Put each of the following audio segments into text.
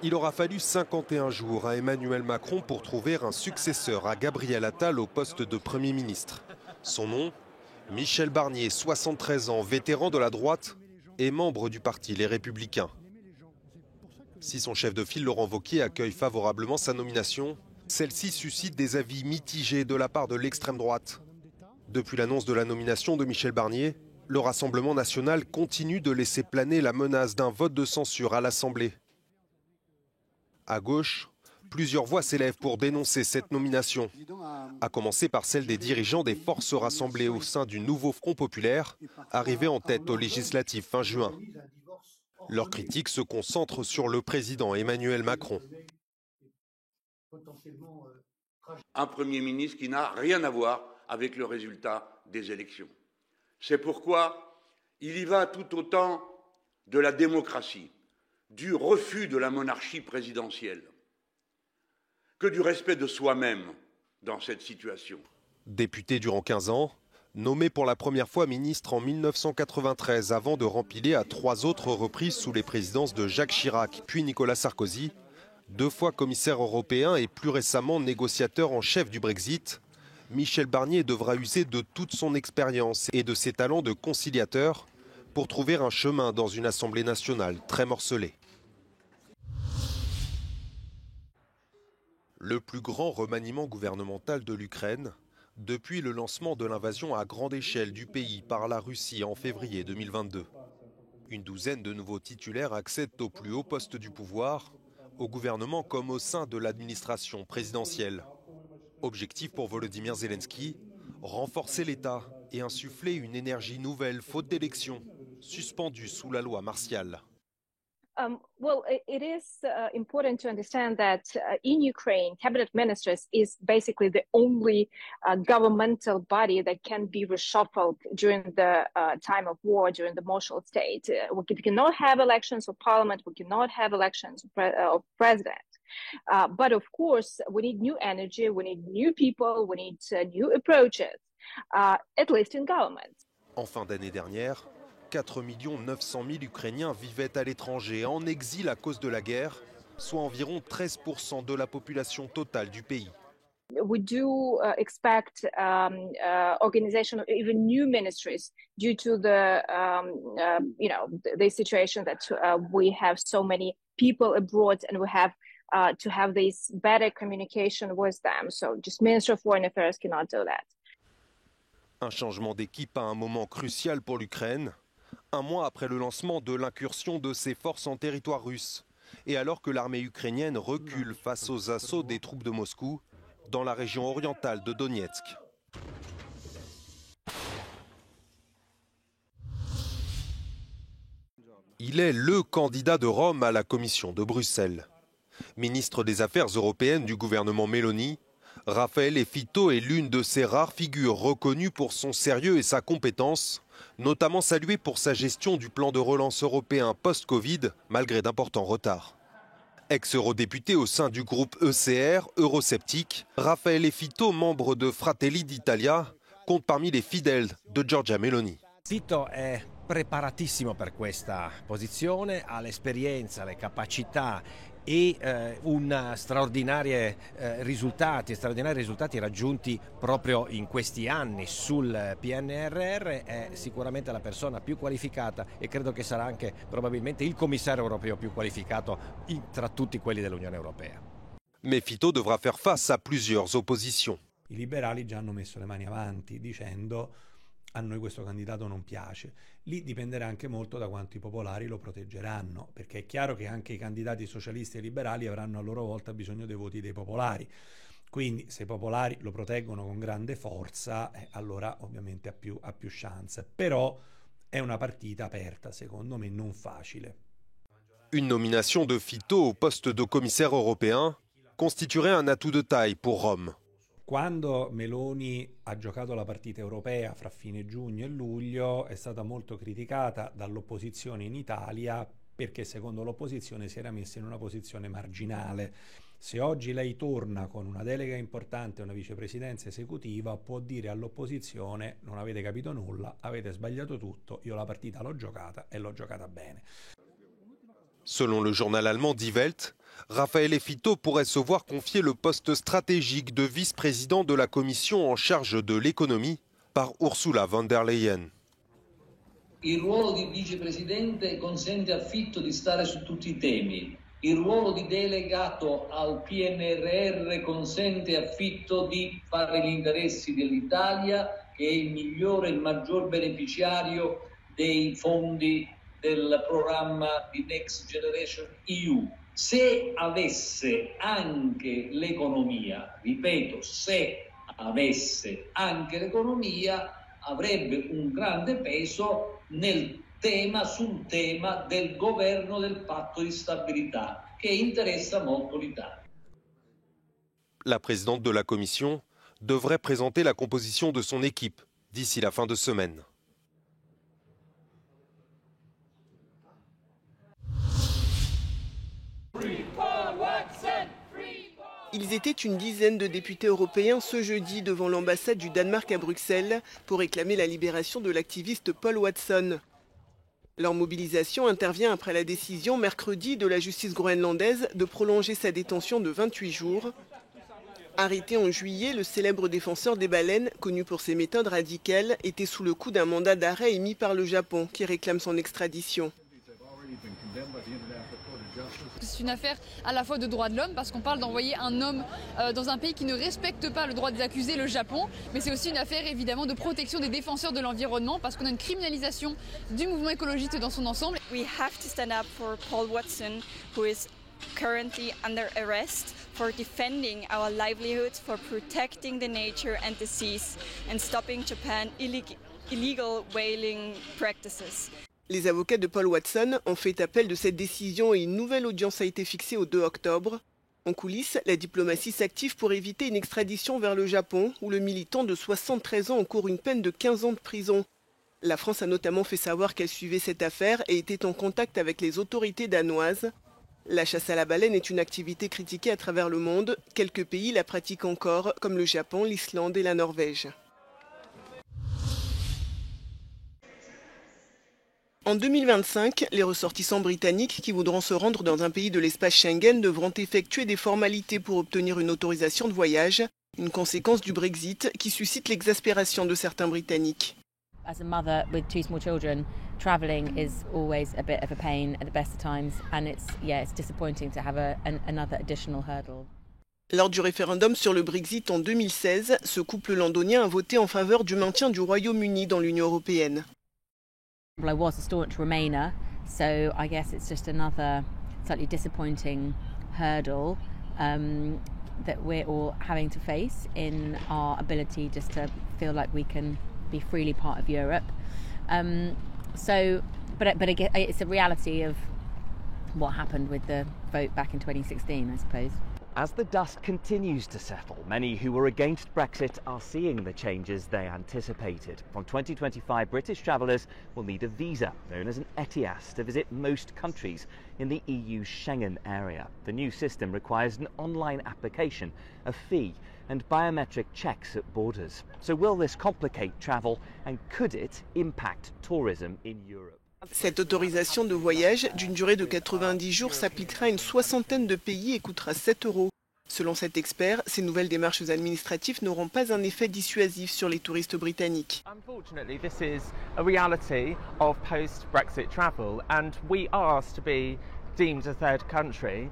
Il aura fallu 51 jours à Emmanuel Macron pour trouver un successeur à Gabriel Attal au poste de Premier ministre. Son nom, Michel Barnier, 73 ans, vétéran de la droite et membre du parti Les Républicains. Si son chef de file Laurent Wauquiez accueille favorablement sa nomination, celle-ci suscite des avis mitigés de la part de l'extrême droite. Depuis l'annonce de la nomination de Michel Barnier, le Rassemblement national continue de laisser planer la menace d'un vote de censure à l'Assemblée. À gauche, plusieurs voix s'élèvent pour dénoncer cette nomination, à commencer par celle des dirigeants des forces rassemblées au sein du nouveau Front populaire, arrivé en tête aux législatives fin juin. Leurs critiques se concentrent sur le président Emmanuel Macron. Un Premier ministre qui n'a rien à voir avec le résultat des élections. C'est pourquoi il y va tout autant de la démocratie, du refus de la monarchie présidentielle, que du respect de soi-même dans cette situation. Député durant 15 ans, nommé pour la première fois ministre en 1993 avant de rempiler à 3 autres reprises sous les présidences de Jacques Chirac puis Nicolas Sarkozy, 2 fois commissaire européen et plus récemment négociateur en chef du Brexit, Michel Barnier devra user de toute son expérience et de ses talents de conciliateur pour trouver un chemin dans une Assemblée nationale très morcelée. Le plus grand remaniement gouvernemental de l'Ukraine depuis le lancement de l'invasion à grande échelle du pays par la Russie en février 2022. Une douzaine de nouveaux titulaires accèdent au plus haut poste du pouvoir, au gouvernement comme au sein de l'administration présidentielle. Objectif pour Volodymyr Zelensky, renforcer l'État et insuffler une énergie nouvelle faute d'élections, suspendue sous la loi martiale. It is important to understand that in Ukraine, cabinet ministers is basically the only governmental body that can be reshuffled during the time of war, during the martial state. We cannot have elections of parliament, we cannot have elections of president. But of course, we need new energy, we need new people, we need new approaches, at least in government. En fin d'année dernière, 4 900 000 Ukrainiens vivaient à l'étranger en exil à cause de la guerre, soit environ 13% de la population totale du pays. We do expect organization of even new ministries due to the the situation that we have so many people abroad and we have to have this better communication with them. So just Minister of Foreign Affairs cannot do that. Un changement d'équipe à un moment crucial pour l'Ukraine, un mois après le lancement de l'incursion de ses forces en territoire russe, et alors que l'armée ukrainienne recule face aux assauts des troupes de Moscou dans la région orientale de Donetsk. Il est le candidat de Rome à la Commission de Bruxelles. Ministre des Affaires européennes du gouvernement Meloni, Raffaele Fitto est l'une de ces rares figures reconnues pour son sérieux et sa compétence, notamment saluée pour sa gestion du plan de relance européen post-Covid, malgré d'importants retards. Ex-eurodéputé au sein du groupe ECR, eurosceptique, Raffaele Fitto, membre de Fratelli d'Italia, compte parmi les fidèles de Giorgia Meloni. Fitto è preparatissimo per questa posizione, ha l'esperienza, le capacità e straordinari risultati raggiunti proprio in questi anni sul PNRR. È sicuramente la persona più qualificata e credo che sarà anche probabilmente il commissario europeo più qualificato tra tutti quelli dell'Unione Europea. Mais Fitto devra faire face à plusieurs oppositions. I liberali già hanno messo le mani avanti dicendo a noi questo candidato non piace. Lì dipenderà anche molto da quanto i popolari lo proteggeranno, perché è chiaro che anche i candidati socialisti e liberali avranno a loro volta bisogno dei voti dei popolari. Quindi se i popolari lo proteggono con grande forza, allora ovviamente ha più chance. Però è una partita aperta, secondo me non facile. Une nomination de Fitto au poste de commissaire européen constituerait un atout de taille pour Rome. Quando Meloni ha giocato la partita europea fra fine giugno e luglio è stata molto criticata dall'opposizione in Italia perché secondo l'opposizione si era messa in una posizione marginale. Se oggi lei torna con una delega importante e una vicepresidenza esecutiva, può dire all'opposizione: non avete capito nulla, avete sbagliato tutto, io la partita l'ho giocata e l'ho giocata bene. Selon le journal allemand Die Welt, Raffaele Fitto pourrait se voir confier le poste stratégique de vice-président de la Commission en charge de l'économie par Ursula von der Leyen. Il ruolo di vicepresidente consente a Fitto di stare su tutti I temi. Il ruolo di delegato al PNRR consente a Fitto di fare gli interessi dell'Italia, che è il migliore e il maggior beneficiario dei fondi del programma di Next Generation EU. Se avesse anche l'economia, ripeto, se avesse anche l'economia, avrebbe un grande peso sul tema del governo del patto di stabilità, che interessa molto l'Italia. La présidente de la Commission devrait présenter la composition de son équipe d'ici la fin de semaine. Ils étaient une dizaine de députés européens ce jeudi devant l'ambassade du Danemark à Bruxelles pour réclamer la libération de l'activiste Paul Watson. Leur mobilisation intervient après la décision mercredi de la justice groenlandaise de prolonger sa détention de 28 jours. Arrêté en juillet, le célèbre défenseur des baleines, connu pour ses méthodes radicales, était sous le coup d'un mandat d'arrêt émis par le Japon qui réclame son extradition. C'est une affaire à la fois de droits de l'homme, parce qu'on parle d'envoyer un homme dans un pays qui ne respecte pas le droit des accusés, le Japon, mais c'est aussi une affaire évidemment de protection des défenseurs de l'environnement, parce qu'on a une criminalisation du mouvement écologiste dans son ensemble. We have to stand up for Paul Watson, who is currently under arrest for defending our livelihoods, for protecting the nature and the seas, and stopping Japan's illegal whaling practices. Les avocats de Paul Watson ont fait appel de cette décision et une nouvelle audience a été fixée au 2 octobre. En coulisses, la diplomatie s'active pour éviter une extradition vers le Japon, où le militant de 73 ans encourt une peine de 15 ans de prison. La France a notamment fait savoir qu'elle suivait cette affaire et était en contact avec les autorités danoises. La chasse à la baleine est une activité critiquée à travers le monde. Quelques pays la pratiquent encore, comme le Japon, l'Islande et la Norvège. En 2025, les ressortissants britanniques qui voudront se rendre dans un pays de l'espace Schengen devront effectuer des formalités pour obtenir une autorisation de voyage, une conséquence du Brexit qui suscite l'exaspération de certains Britanniques. As a mother with 2 small children, travelling is always a bit of a pain at the best of times, and it's disappointing to have another additional hurdle. Lors du référendum sur le Brexit en 2016, ce couple londonien a voté en faveur du maintien du Royaume-Uni dans l'Union européenne. Well, I was a staunch Remainer, so I guess it's just another slightly disappointing hurdle that we're all having to face in our ability just to feel like we can be freely part of Europe. But again, it's a reality of what happened with the vote back in 2016, I suppose. As the dust continues to settle, many who were against Brexit are seeing the changes they anticipated. From 2025, British travellers will need a visa, known as an ETIAS, to visit most countries in the EU Schengen area. The new system requires an online application, a fee, and biometric checks at borders. So will this complicate travel, and could it impact tourism in Europe? Cette autorisation de voyage d'une durée de 90 jours s'appliquera à une soixantaine de pays et coûtera 7 €. Selon cet expert, ces nouvelles démarches administratives n'auront pas un effet dissuasif sur les touristes britanniques. Unfortunately, this is a reality of post-Brexit travel, and we asked to be deemed a third country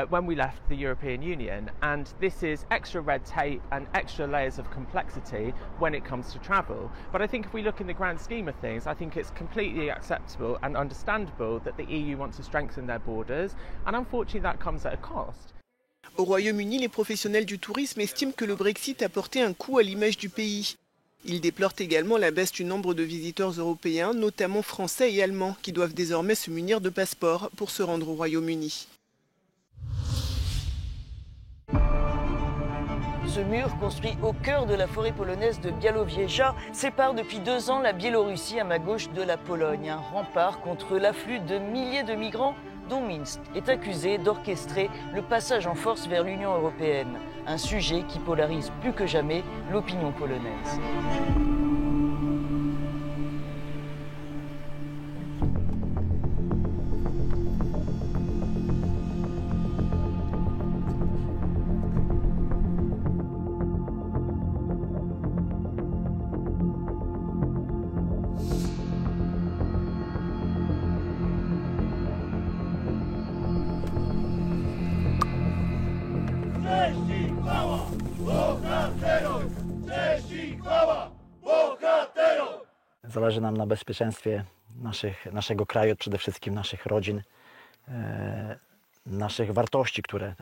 when we left the European Union, and this is extra red tape and extra layers of complexity when it comes to travel. But I think if we look in the grand scheme of things, I think it's completely acceptable and understandable that the EU wants to strengthen their borders, and unfortunately that comes at a cost. Au Royaume-Uni, les professionnels du tourisme estiment que le Brexit a porté un coup à l'image du pays. Ils déplorent également la baisse du nombre de visiteurs européens, notamment français et allemands, qui doivent désormais se munir de passeports pour se rendre au Royaume-Uni. Ce mur, construit au cœur de la forêt polonaise de Białowieża, sépare depuis 2 ans la Biélorussie à ma gauche de la Pologne. Un rempart contre l'afflux de milliers de migrants dont Minsk est accusé d'orchestrer le passage en force vers l'Union européenne. Un sujet qui polarise plus que jamais l'opinion polonaise. Zależy nam na bezpieczeństwie naszego kraju, przede wszystkim naszych rodzin, naszych wartości, które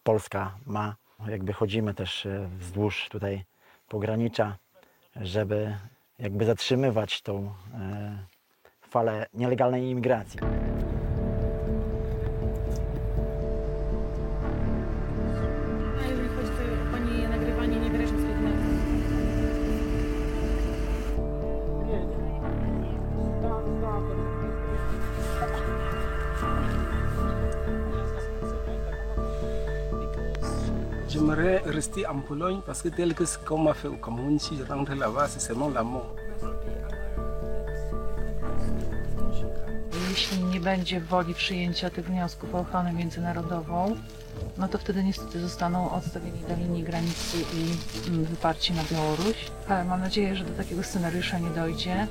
Polska ma. Jakby chodzimy też wzdłuż tutaj pogranicza, żeby jakby zatrzymywać tą falę nielegalnej imigracji. A jeżeli chodzi o Pani nagrywanie, nie wyrażam swojego nazwy. J'aimerais rester en Pologne parce que tel que ce qu'on m'a fait au Cameroun, si je rentre là-bas, c'est seulement la mort. Jeśli nie będzie woli przyjęcia tych wniosków o ochronę międzynarodową, no to wtedy niestety zostaną odstawieni do linii granicy i wyparci na Białoruś. Ale mam nadzieję, że do takiego scenariusza nie dojdzie.